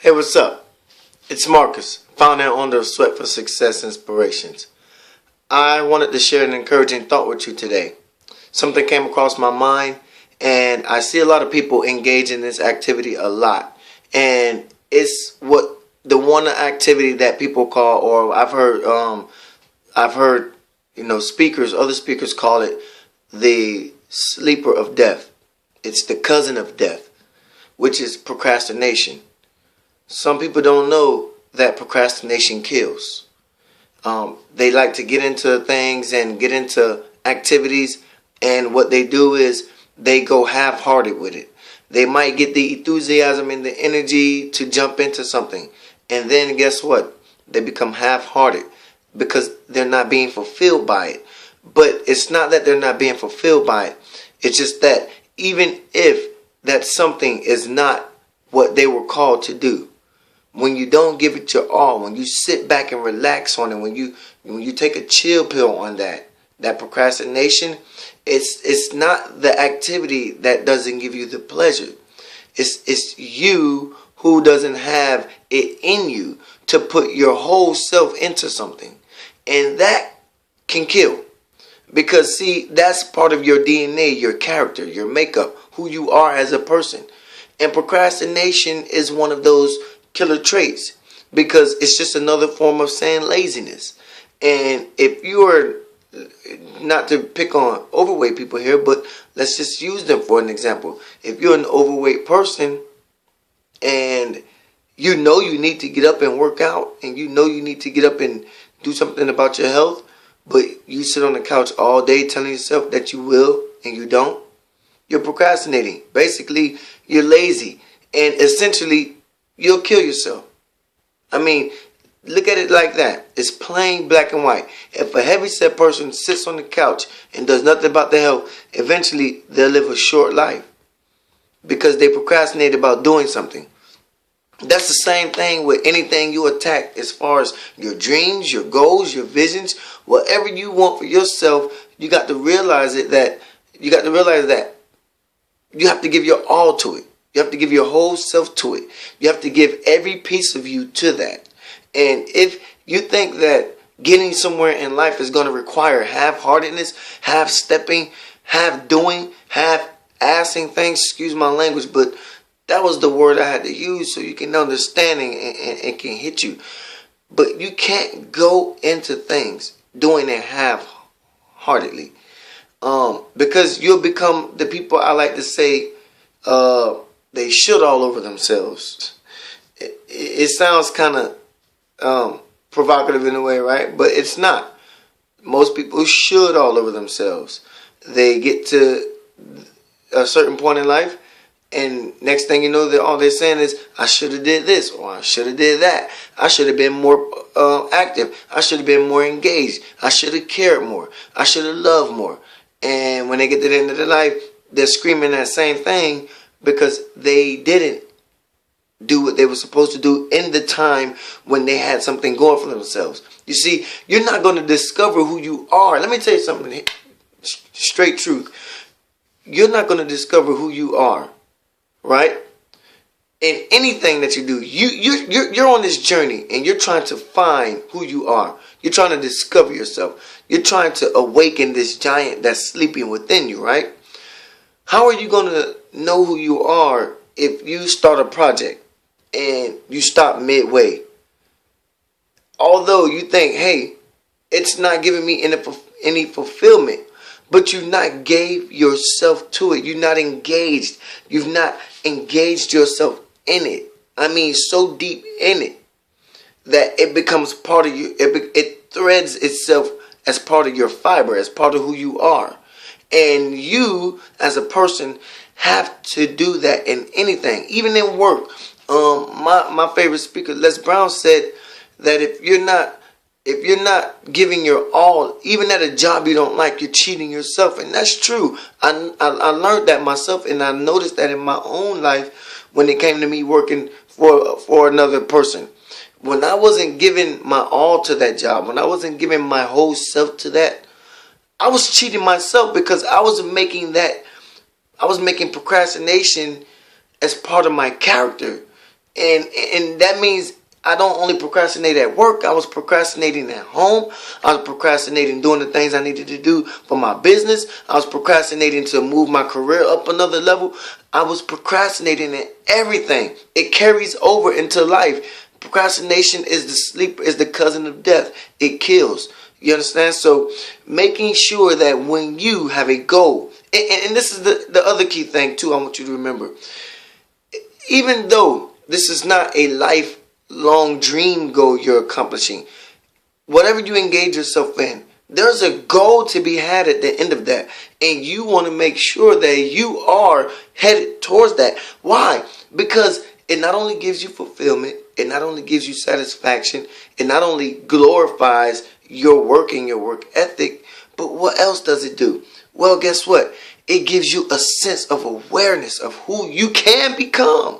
Hey, what's up? It's Marcus, founder and owner of SWET for Success Inspirations. I wanted to share an encouraging thought with you today. Something came across my mind, and I see a lot of people engage in this activity a lot. And it's what the one activity that people call, or I've heard, other speakers call it the sleeper of death. It's the cousin of death, which is procrastination. Some people don't know that procrastination kills. They like to get into things and get into activities, and what they do is they go half-hearted with it. They might get the enthusiasm and the energy to jump into something, and then guess what? They become half-hearted because they're not being fulfilled by it. But it's not that they're not being fulfilled by it. It's just that even if that something is not what they were called to do, when you don't give it your all, when you sit back and relax on it, when you take a chill pill on that procrastination, it's not the activity that doesn't give you the pleasure. It's you who doesn't have it in you to put your whole self into something. And that can kill. Because see, that's part of your DNA, your character, your makeup, who you are as a person. And procrastination is one of those killer traits, because it's just another form of saying laziness. And if you are, not to pick on overweight people here, but let's just use them for an example. If you're an overweight person and you know you need to get up and work out, and you know you need to get up and do something about your health, but you sit on the couch all day telling yourself that you will and you don't, you're procrastinating. Basically, you're lazy, and essentially you'll kill yourself. I mean, look at it like that. It's plain black and white. If a heavyset person sits on the couch and does nothing about their health, eventually they'll live a short life because they procrastinate about doing something. That's the same thing with anything you attack, as far as your dreams, your goals, your visions, whatever you want for yourself. You got to realize that you have to give your all to it. You have to give your whole self to it. You have to give every piece of you to that. And if you think that getting somewhere in life is going to require half-heartedness, half-stepping, half-doing, half-assing things, excuse my language, but that was the word I had to use so you can understand and can hit you. But you can't go into things doing it half-heartedly. Because you'll become the people I like to say, they should all over themselves. It sounds kind of provocative in a way, right? But it's not. Most people should all over themselves. They get to a certain point in life, and next thing you know, all they're saying is, I should have did this, or I should have did that. I should have been more active. I should have been more engaged. I should have cared more. I should have loved more. And when they get to the end of their life, they're screaming that same thing because they didn't do what they were supposed to do in the time when they had something going for themselves. You see, you're not going to discover who you are. Let me tell you something, straight truth. You're not going to discover who you are, right? In anything that you do, you're on this journey and you're trying to find who you are. You're trying to discover yourself. You're trying to awaken this giant that's sleeping within you, right? How are you going to know who you are if you start a project and you stop midway? Although you think, hey, it's not giving me any fulfillment, but you not gave yourself to it. You're not engaged. You've not engaged yourself in it. I mean, so deep in it that it becomes part of you. It threads itself as part of your fiber, as part of who you are. And you, as a person, have to do that in anything, even in work. My favorite speaker, Les Brown, said that if you're not giving your all, even at a job you don't like, you're cheating yourself. And that's true. I learned that myself, and I noticed that in my own life when it came to me working for another person. When I wasn't giving my all to that job, when I wasn't giving my whole self to that, I was cheating myself, because I was making procrastination as part of my character. And that means I don't only procrastinate at work. I was procrastinating at home. I was procrastinating doing the things I needed to do for my business. I was procrastinating to move my career up another level. I was procrastinating in everything. It carries over into life. Procrastination is the cousin of death. It kills. You understand? So making sure that when you have a goal, and this is the other key thing too, I want you to remember. Even though this is not a lifelong dream goal you're accomplishing, whatever you engage yourself in, there's a goal to be had at the end of that. And you want to make sure that you are headed towards that. Why? Because it not only gives you fulfillment, it not only gives you satisfaction, it not only glorifies your work and your work ethic, but what else does it do? Well, guess what? It gives you a sense of awareness of who you can become.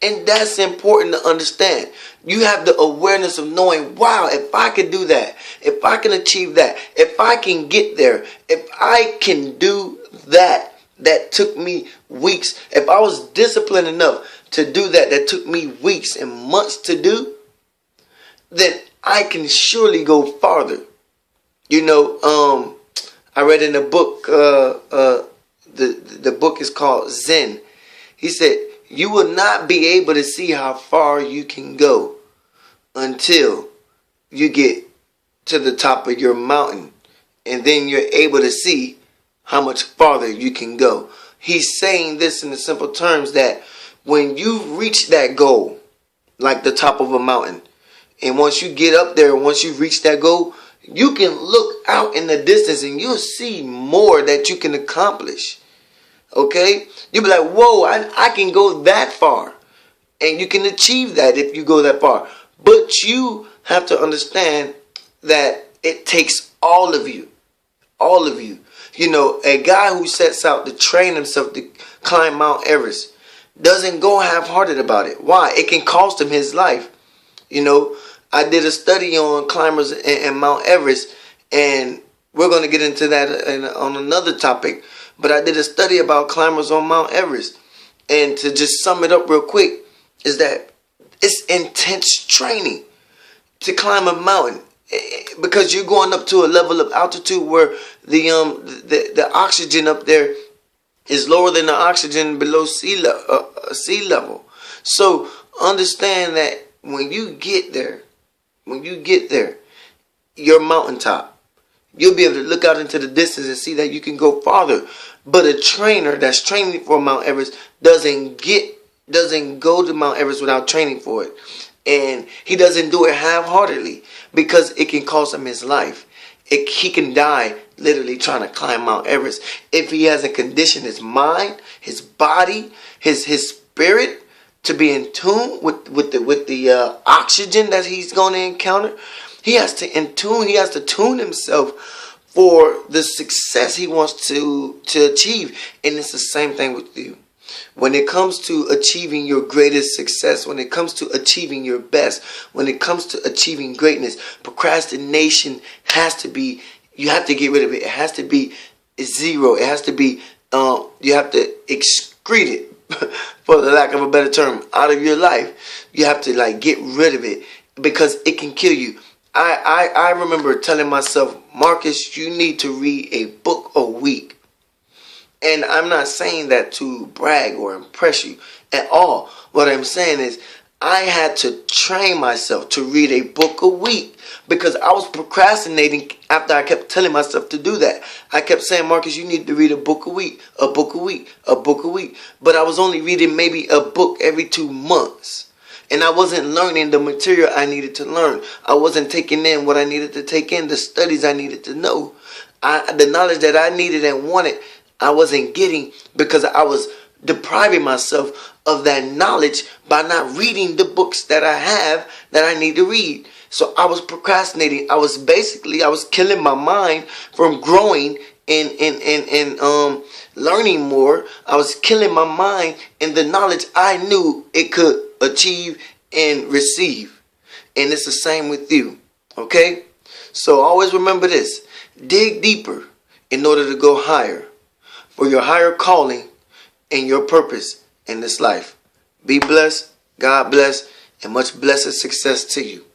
And that's important to understand. You have the awareness of knowing, wow, if I can do that, if I can achieve that, if I can get there, if I can do that took me weeks, if I was disciplined enough to do that took me weeks and months to do, then I can surely go farther. You know, I read in a book, the book is called Zen. He said, you will not be able to see how far you can go until you get to the top of your mountain. And then you're able to see how much farther you can go. He's saying this in the simple terms that when you reach that goal, like the top of a mountain, and once you get up there, once you reach that goal, you can look out in the distance and you'll see more that you can accomplish. Okay? You'll be like, whoa, I can go that far. And you can achieve that if you go that far. But you have to understand that it takes all of you. All of you. You know, a guy who sets out to train himself to climb Mount Everest doesn't go half-hearted about it. Why? It can cost him his life. You know, I did a study on climbers in Mount Everest, and we're going to get into that on another topic. But I did a study about climbers on Mount Everest. And to just sum it up real quick, is that it's intense training to climb a mountain. Because you're going up to a level of altitude where the oxygen up there is lower than the oxygen below sea level. So understand that when you get there, your mountaintop, you'll be able to look out into the distance and see that you can go farther. But a trainer that's training for Mount Everest doesn't go to Mount Everest without training for it. And he doesn't do it half-heartedly because it can cost him his life. He can die literally trying to climb Mount Everest if he hasn't conditioned his mind, his body, his spirit to be in tune with the oxygen that he's going to encounter. He has to tune himself for the success he wants to achieve. And it's the same thing with you. When it comes to achieving your greatest success, when it comes to achieving your best, when it comes to achieving greatness, procrastination has to be, you have to get rid of it. It has to be zero. It has to be, you have to excrete it, for the lack of a better term, out of your life. You have to get rid of it because it can kill you. I remember telling myself, Marcus, you need to read a book a week. And I'm not saying that to brag or impress you at all. What I'm saying is I had to train myself to read a book a week because I was procrastinating after I kept telling myself to do that. I kept saying, Marcus, you need to read a book a week, a book a week, a book a week. But I was only reading maybe a book every 2 months. And I wasn't learning the material I needed to learn. I wasn't taking in what I needed to take in, the studies I needed to know. The knowledge that I needed and wanted, I wasn't getting because I was depriving myself of that knowledge by not reading the books that I have that I need to read. So I was procrastinating. I was killing my mind from growing and learning more. I was killing my mind in the knowledge I knew it could achieve and receive. And it's the same with you. Okay? So always remember this. Dig deeper in order to go higher. For your higher calling and your purpose in this life. Be blessed. God bless and much blessed success to you.